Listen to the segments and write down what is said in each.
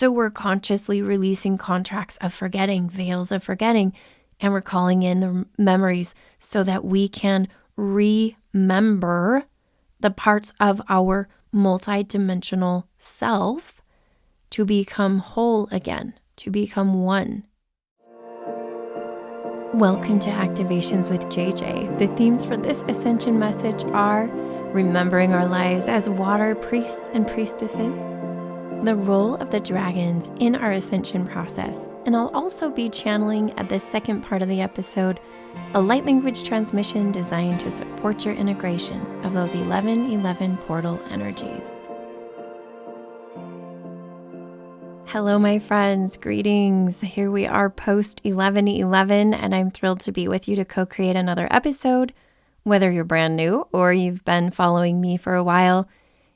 So we're consciously releasing contracts of forgetting, veils of forgetting, and we're calling in the memories so that we can remember the parts of our multidimensional self to become whole again, to become one. Welcome to Activations with JJ. The themes for this Ascension message are remembering our lives as water priests and priestesses, the role of the dragons in our Ascension process, and I'll also be channeling at the second part of the episode a light language transmission designed to support your integration of those 1111 portal energies. Hello, my friends. Greetings. Here we are post 1111, and I'm thrilled to be with you to co-create another episode. Whether you're brand new or you've been following me for a while,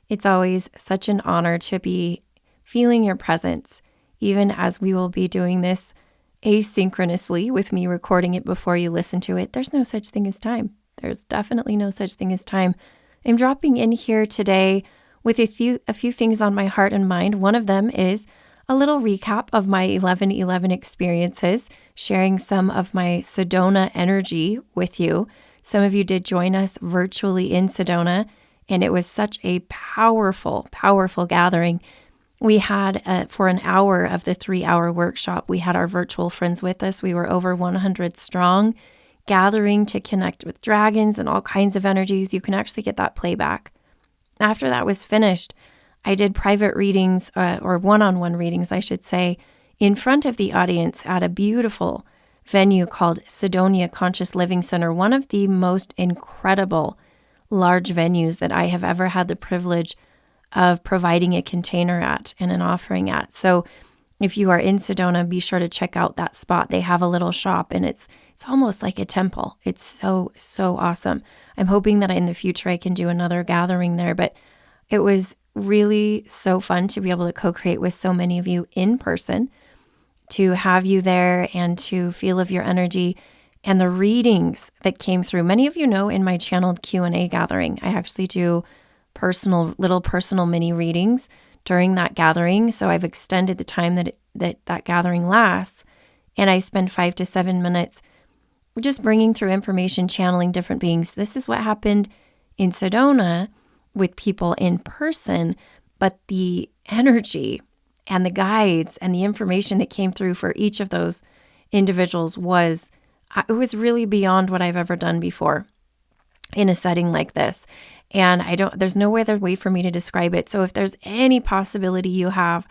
it's always such an honor to be feeling your presence, even as we will be doing this asynchronously with me recording it before you listen to it. There's no such thing as time. There's definitely no such thing as time. I'm dropping in here today with a few things on my heart and mind. One of them is a little recap of my 1111 experiences, sharing some of my Sedona energy with you. Some of you did join us virtually in Sedona, and it was such a powerful, powerful gathering. We had, for an hour of the 3-hour workshop, we had our virtual friends with us. We were over 100 strong, gathering to connect with dragons and all kinds of energies. You can actually get that playback. After that was finished, I did private readings, or one-on-one readings, I should say, in front of the audience at a beautiful venue called Sedonia Conscious Living Center, one of the most incredible large venues that I have ever had the privilege of providing a container at and an offering at. So if you are in Sedona, be sure to check out that spot. They have a little shop, and it's almost like a temple. It's so, so awesome. I'm hoping that in the future I can do another gathering there, but it was really so fun to be able to co-create with so many of you in person, to have you there and to feel of your energy and the readings that came through. Many of you know in my channeled Q&A gathering, I actually do little personal mini readings during that gathering. So I've extended the time that gathering lasts, and I spend 5 to 7 minutes just bringing through information, channeling different beings. This is what happened in Sedona with people in person, but the energy and the guides and the information that came through for each of those individuals was really beyond what I've ever done before in a setting like this. And there's no other way for me to describe it. So if there's any possibility you have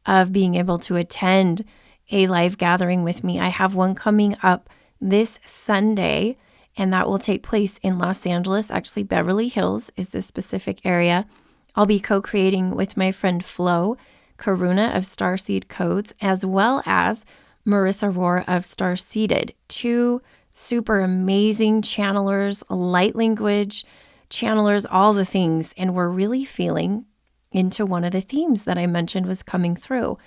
of being able to attend a live gathering with me, I have one coming up this Sunday, and that will take place in Los Angeles. Actually, Beverly Hills is the specific area. I'll be co-creating with my friend Flo Karuna of Starseed Codes, as well as Marissa Rohr of Starseeded, 2 super amazing channelers, light language channelers, all the things. And we're really feeling into one of the themes that I mentioned was coming through.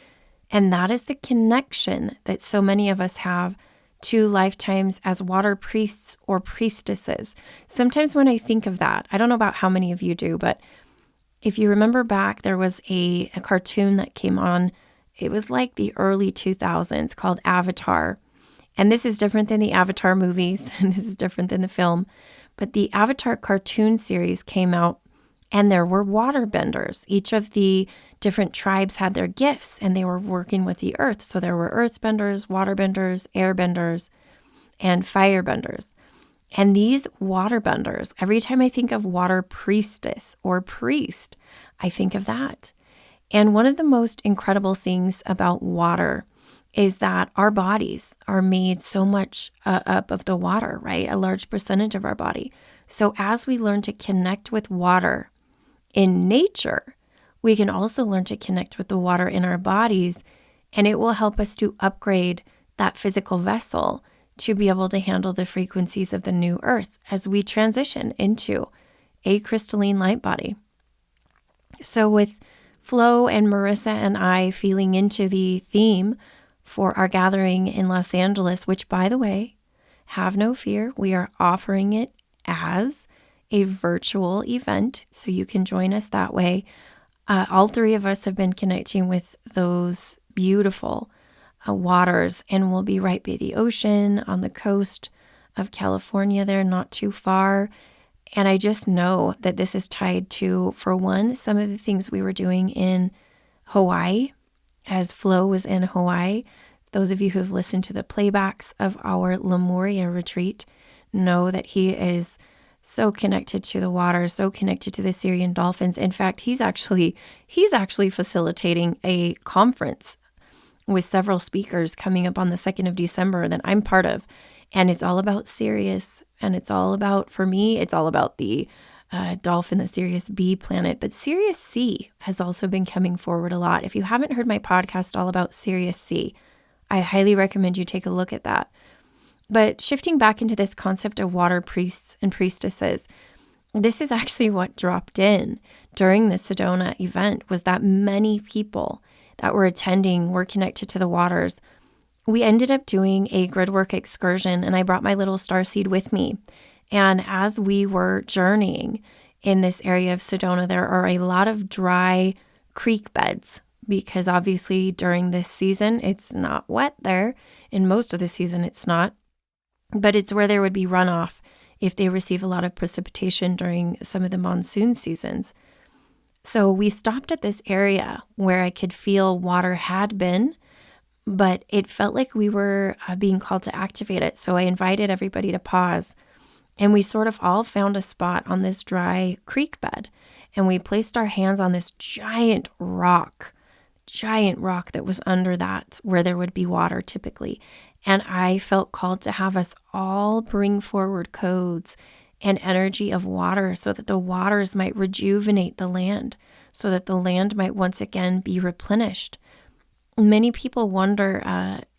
And that is the connection that so many of us have to lifetimes as water priests or priestesses. Sometimes when I think of that, I don't know about how many of you do, but if you remember back, there was a cartoon that came on. It was like the early 2000s called Avatar. And this is different than the Avatar movies, and this is different than the film. But the Avatar cartoon series came out, and there were water benders. Each of the different tribes had their gifts, and they were working with the earth. So there were earth benders, water benders, air benders, and fire benders. And these water benders, every time I think of water priestess or priest, I think of that. And one of the most incredible things about water is that our bodies are made so much up of the water, right? A large percentage of our body. So as we learn to connect with water in nature, we can also learn to connect with the water in our bodies, and it will help us to upgrade that physical vessel to be able to handle the frequencies of the new earth as we transition into a crystalline light body. So with Flo and Marissa and I feeling into the theme for our gathering in Los Angeles, which, by the way, have no fear, we are offering it as a virtual event, so you can join us that way. All three of us have been connecting with those beautiful waters, and we'll be right by the ocean on the coast of California there, not too far. And I just know that this is tied to, for one, some of the things we were doing in Hawaii, as Flo was in Hawaii. Those of you who have listened to the playbacks of our Lemuria retreat know that he is so connected to the water, so connected to the Syrian dolphins. In fact, he's actually facilitating a conference with several speakers coming up on the 2nd of December that I'm part of. And it's all about Sirius. And it's all about, for me, it's all about the dolphin, the Sirius B planet. But Sirius C has also been coming forward a lot. If you haven't heard my podcast all about Sirius C, I highly recommend you take a look at that. But shifting back into this concept of water priests and priestesses, this is actually what dropped in during the Sedona event, was that many people that were attending were connected to the waters. We ended up doing a gridwork excursion, and I brought my little starseed with me. And as we were journeying in this area of Sedona, there are a lot of dry creek beds, because obviously during this season, it's not wet there. In most of the season, it's not. But it's where there would be runoff if they receive a lot of precipitation during some of the monsoon seasons. So we stopped at this area where I could feel water had been, but it felt like we were being called to activate it. So I invited everybody to pause, and we sort of all found a spot on this dry creek bed, and we placed our hands on this giant rock that was under that, where there would be water typically. And I felt called to have us all bring forward codes and energy of water so that the waters might rejuvenate the land, so that the land might once again be replenished. Many people wonder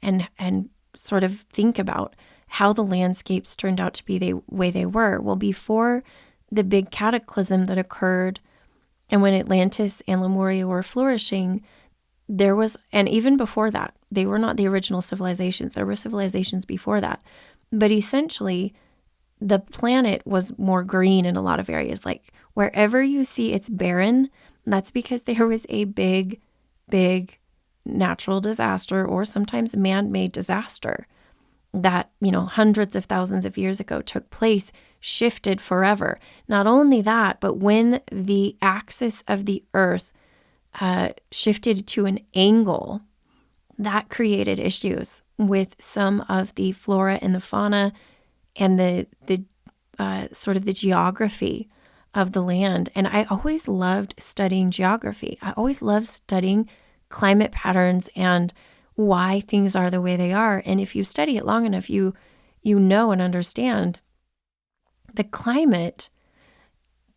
and sort of think about how the landscapes turned out to be the way they were. Well, before the big cataclysm that occurred, and when Atlantis and Lemuria were flourishing, there was, and even before that, they were not the original civilizations. There were civilizations before that. But essentially, the planet was more green in a lot of areas. Like wherever you see it's barren, that's because there was a big natural disaster, or sometimes man-made disaster that, hundreds of thousands of years ago took place, shifted forever. Not only that, but when the axis of the earth shifted to an angle, that created issues with some of the flora and the fauna and the sort of the geography of the land. And I always loved studying geography. I always loved studying climate patterns and why things are the way they are. And if you study it long enough, you know and understand the climate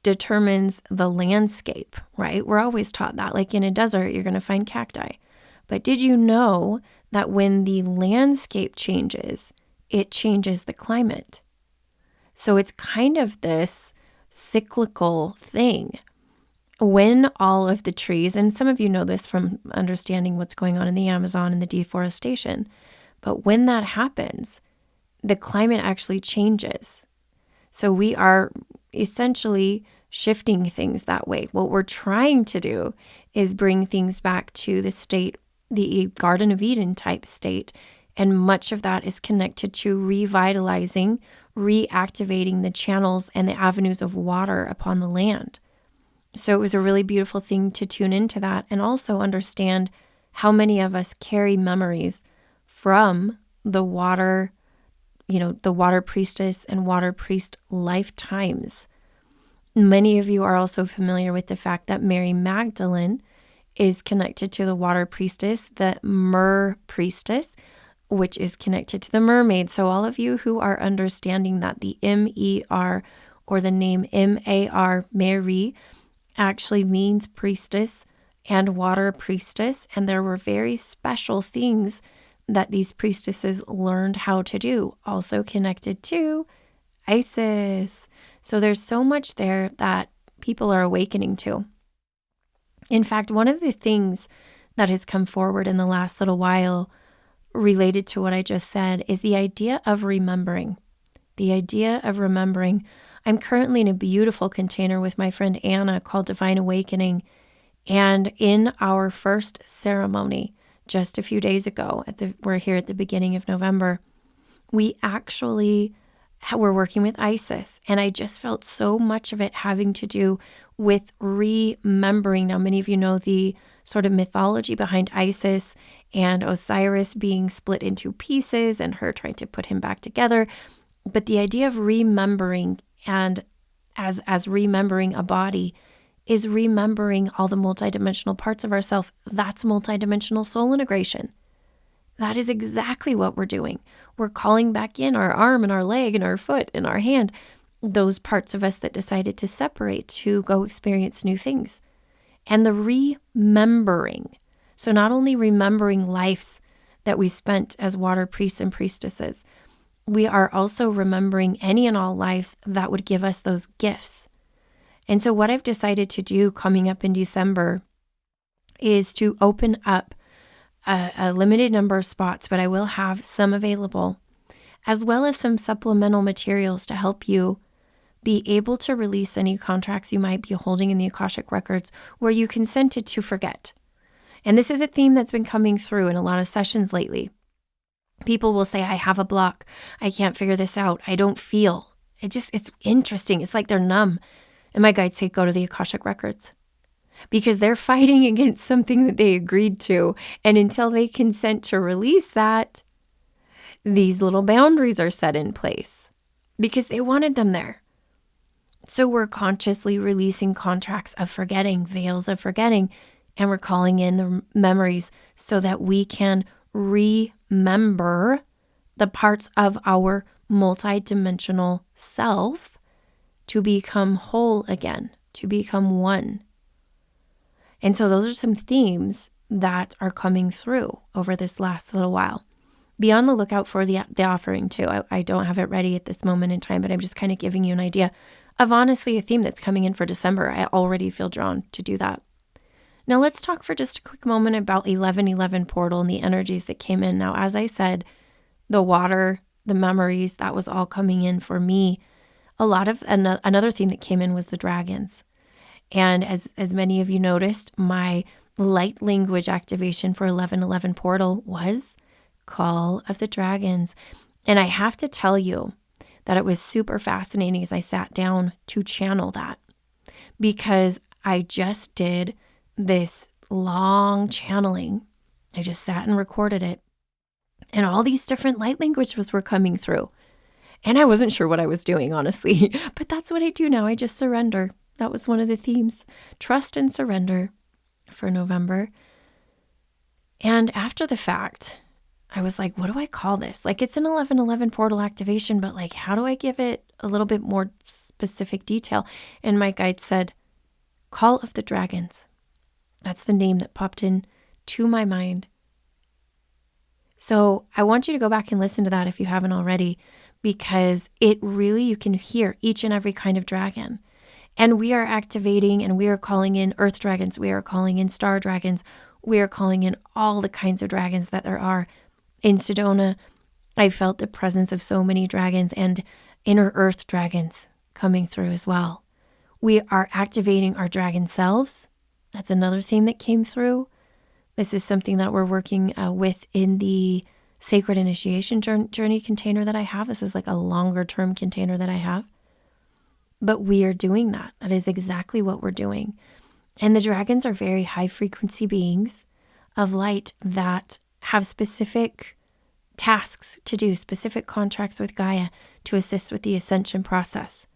determines the landscape, right? We're always taught that. Like in a desert, you're going to find cacti. But did you know that when the landscape changes, it changes the climate? So it's kind of this cyclical thing. When all of the trees, and some of you know this from understanding what's going on in the Amazon and the deforestation, but when that happens, the climate actually changes. So we are essentially shifting things that way. What we're trying to do is bring things back to the state, the Garden of Eden type state. And much of that is connected to revitalizing, reactivating the channels and the avenues of water upon the land. So it was a really beautiful thing to tune into that and also understand how many of us carry memories from the water, the water priestess and water priest lifetimes. Many of you are also familiar with the fact that Mary Magdalene is connected to the water priestess, the Mer priestess, which is connected to the mermaid. So all of you who are understanding that the M-E-R or the name M-A-R, Mary, actually means priestess and water priestess. And there were very special things that these priestesses learned how to do, also connected to Isis. So there's so much there that people are awakening to. In fact, one of the things that has come forward in the last little while related to what I just said is the idea of remembering. The idea of remembering. I'm currently in a beautiful container with my friend Anna called Divine Awakening, And in our first ceremony, just a few days ago, we're here at the beginning of November, we actually were working with Isis. And I just felt so much of it having to do with remembering. Now, many of you know the sort of mythology behind Isis and Osiris being split into pieces and her trying to put him back together. But the idea of remembering, and as remembering a body, is remembering all the multidimensional parts of ourselves. That's multidimensional soul integration. That is exactly what we're doing. We're calling back in our arm and our leg and our foot and our hand, those parts of us that decided to separate to go experience new things. And the remembering. So not only remembering lives that we spent as water priests and priestesses, we are also remembering any and all lives that would give us those gifts. And so what I've decided to do coming up in December is to open up a limited number of spots, but I will have some available, as well as some supplemental materials to help you be able to release any contracts you might be holding in the Akashic Records where you consented to forget. And this is a theme that's been coming through in a lot of sessions lately. People will say, I have a block. I can't figure this out. I don't feel. It's interesting. It's like they're numb. And my guides say, go to the Akashic Records. Because they're fighting against something that they agreed to. And until they consent to release that, these little boundaries are set in place because they wanted them there. So we're consciously releasing contracts of forgetting, veils of forgetting, and we're calling in the memories so that we can remember the parts of our multidimensional self to become whole again, to become one. And so those are some themes that are coming through over this last little while. Be on the lookout for the offering too. I don't have it ready at this moment in time, but I'm just kind of giving you an idea of honestly a theme that's coming in for December. I already feel drawn to do that. Now let's talk for just a quick moment about 1111 portal and the energies that came in. Now, as I said, the water, the memories, that was all coming in for me. A lot of another theme that came in was the dragons. And as many of you noticed, my light language activation for 1111 portal was Call of the Dragons. And I have to tell you that it was super fascinating as I sat down to channel that, because I just did this long channeling. I just sat and recorded it. And all these different light languages were coming through. And I wasn't sure what I was doing, honestly. But that's what I do now. I just surrender. That was one of the themes. Trust and surrender for November. And after the fact, I was like, what do I call this? Like, it's an 1111 portal activation, but like, how do I give it a little bit more specific detail? And my guide said, Call of the Dragons. That's the name that popped in to my mind. So I want you to go back and listen to that if you haven't already, because it really, you can hear each and every kind of dragon. And we are activating and we are calling in earth dragons. We are calling in star dragons. We are calling in all the kinds of dragons that there are. In Sedona, I felt the presence of so many dragons and inner earth dragons coming through as well. We are activating our dragon selves. That's another theme that came through. This is something that we're working with in the Sacred Initiation Journey container that I have. This is like a longer term container that I have. But we are doing that. That is exactly what we're doing. And the dragons are very high frequency beings of light that have specific tasks to do, specific contracts with Gaia to assist with the ascension process.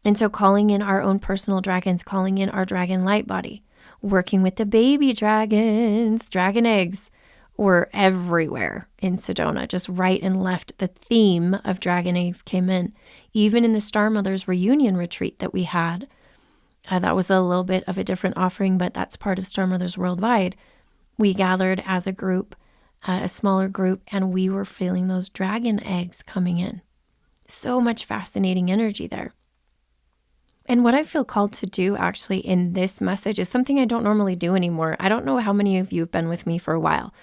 And so calling in our own personal dragons, calling in our dragon light body, working with the baby dragons, dragon eggs were everywhere in Sedona, just right and left. The theme of dragon eggs came in. Even in the Star Mothers reunion retreat that we had, that was a little bit of a different offering, but that's part of Star Mothers Worldwide. We gathered as a group, a smaller group, and we were feeling those dragon eggs coming in. So much fascinating energy there. And what I feel called to do actually in this message is something I don't normally do anymore. I don't know how many of you have been with me for a while,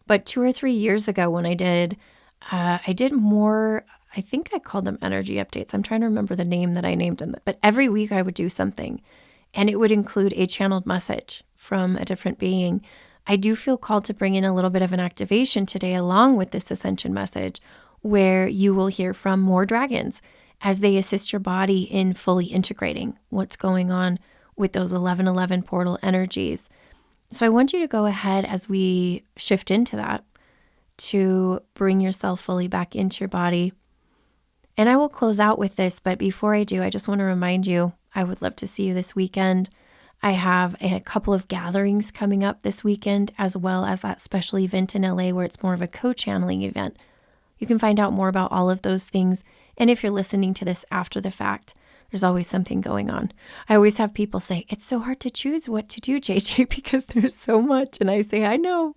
but 2 or 3 years ago when I did more, I think I called them energy updates. I'm trying to remember the name that I named them, but every week I would do something and it would include a channeled message from a different being, I do feel called to bring in a little bit of an activation today along with this ascension message, where you will hear from more dragons as they assist your body in fully integrating what's going on with those 1111 portal energies. So I want you to go ahead as we shift into that to bring yourself fully back into your body. And I will close out with this, but before I do, I just want to remind you, I would love to see you this weekend. I have a couple of gatherings coming up this weekend, as well as that special event in LA where it's more of a co-channeling event. You can find out more about all of those things. And if you're listening to this after the fact, there's always something going on. I always have people say, it's so hard to choose what to do, JJ, because there's so much. And I say, I know,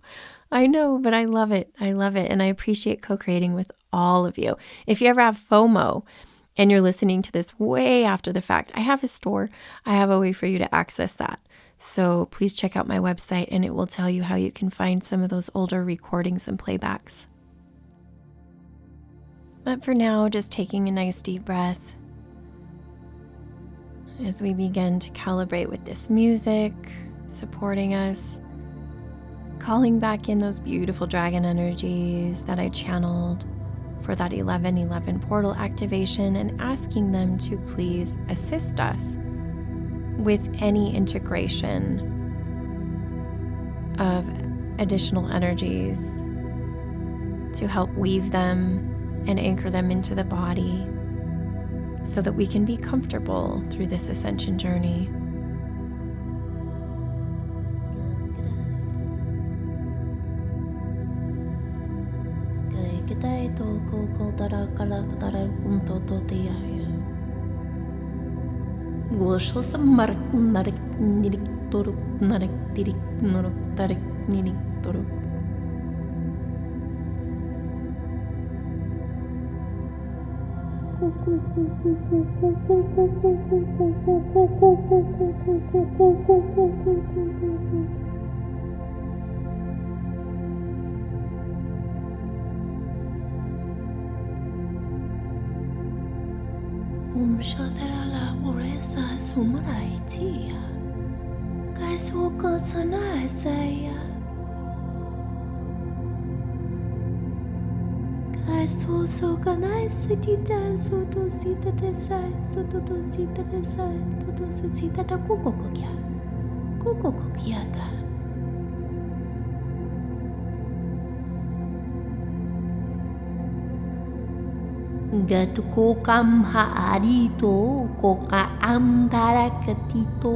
but I love it. I love it. And I appreciate co-creating with all of you. If you ever have FOMO and you're listening to this way after the fact, I have a store. I have a way for you to access that. So please check out my website and it will tell you how you can find some of those older recordings and playbacks. But for now, just taking a nice deep breath as we begin to calibrate with this music, supporting us, calling back in those beautiful dragon energies that I channeled for that 1111 portal activation, and asking them to please assist us with any integration of additional energies to help weave them and anchor them into the body so that we can be comfortable through this ascension journey. Gatu kokam haarito, koka amdarakatito.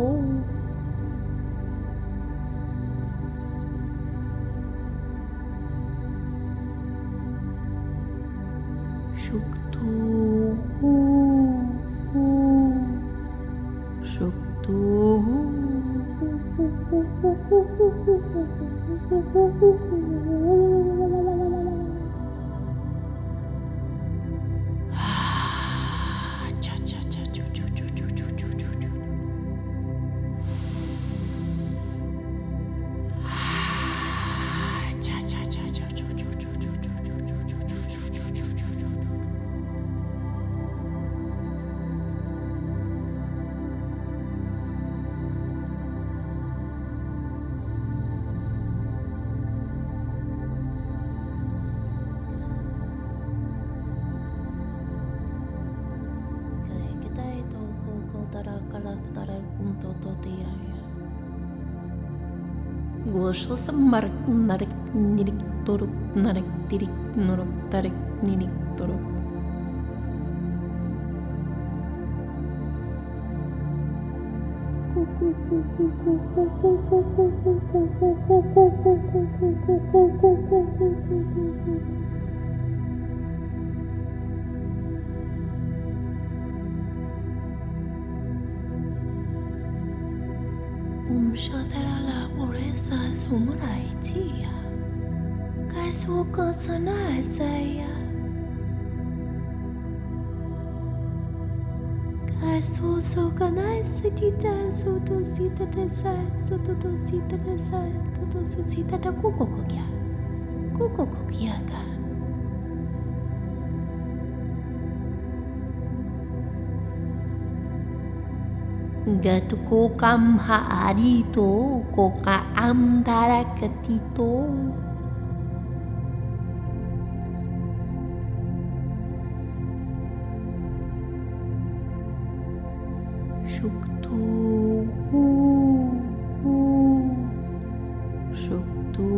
Shuktu, shuktu. Gatuko kam haarito koka amdara katito. Shuktu Shuktu